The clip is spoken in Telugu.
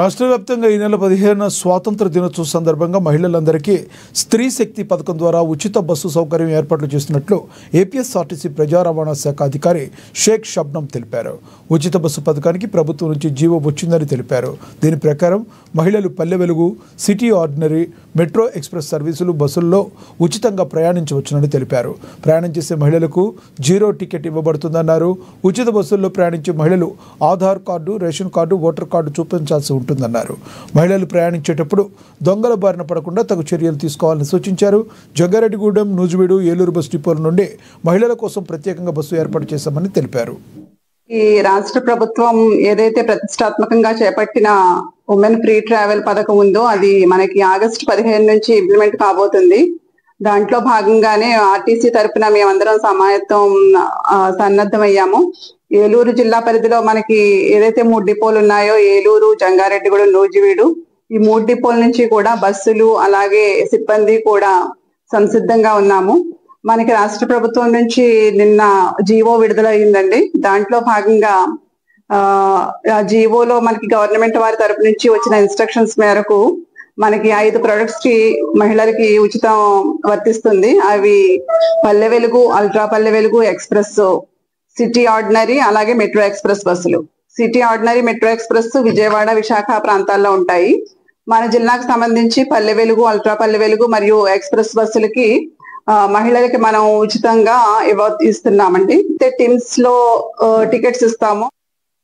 రాష్ట్ర వ్యాప్తంగా ఈ నెల 15న స్వాతంత్ర దినోత్సవం సందర్భంగా మహిళలందరికీ స్త్రీ శక్తి పథకం ద్వారా ఉచిత బస్సు సౌకర్యం ఏర్పాట్లు చేస్తున్నట్లు ఏపీఎస్ఆర్టీసీ ప్రజా రవాణా శాఖ అధికారి షేక్ షబ్నం తెలిపారు. ఉచిత బస్సు పథకానికి ప్రభుత్వం నుంచి జీవో వచ్చిందని తెలిపారు. దీని ప్రకారం మహిళలు Palle Velugu, city ordinary, metro express సర్వీసులు బస్సుల్లో ఉచితంగా ప్రయాణించవచ్చునని తెలిపారు. ప్రయాణం చేసే మహిళలకు జీరో టికెట్ ఇవ్వబడుతుందన్నారు. ఉచిత బస్సుల్లో ప్రయాణించే మహిళలు Aadhaar card, ration card, voter card చూపించాల్సి ఉంటుందన్నారు. మహిళలు ప్రయాణించేటప్పుడు దొంగల బారిన పడకుండా తగు చర్యలు తీసుకోవాలని సూచించారు. జంగారెడ్డిగూడెం, నూజివీడు, ఏలూరు బస్ డిపోల నుండి మహిళల కోసం ప్రత్యేకంగా బస్సు ఏర్పాటు చేశామని తెలిపారు. ఈ రాష్ట్ర ప్రభుత్వం ఏదైతే ప్రతిష్టాత్మకంగా చేపట్టిన ఉమెన్ ఫ్రీ ట్రావెల్ పథకం ఉందో అది మనకి ఆగస్టు 15 నుంచి ఇంప్లిమెంట్ కాబోతుంది. దాంట్లో భాగంగానే ఆర్టీసీ తరఫున మేమందరం సమాయత్తం సన్నద్ధమయ్యాము. ఏలూరు జిల్లా పరిధిలో మనకి ఏదైతే 3 డిపోలు ఉన్నాయో, ఏలూరు, జంగారెడ్డిగూడెం, నూజివీడు, ఈ 3 డిపోల నుంచి కూడా బస్సులు అలాగే సిబ్బంది కూడా సంసిద్ధంగా ఉన్నాము. మనకి రాష్ట్ర ప్రభుత్వం నుంచి నిన్న జీవో విడుదలయ్యిందండి. దాంట్లో భాగంగా జీవోలో మనకి గవర్నమెంట్ వారి తరపు నుంచి వచ్చిన ఇన్స్ట్రక్షన్స్ మేరకు మనకి 5 ప్రొడక్ట్స్ కి మహిళలకి ఉచితం వర్తిస్తుంది. అవి Palle Velugu, ultra Palle Velugu, express, city ordinary అలాగే మెట్రో ఎక్స్ప్రెస్ బస్సులు. City ordinary, metro express Vijayawada, Visakha ప్రాంతాల్లో ఉంటాయి. మన జిల్లాకు సంబంధించి పల్లె వెలుగు, అల్ట్రా పల్లె వెలుగు మరియు ఎక్స్ప్రెస్ బస్సులకి మహిళలకి మనం ఉచితంగా ఇస్తున్నామండి. టిమ్స్ లో టికెట్స్ ఇస్తాము.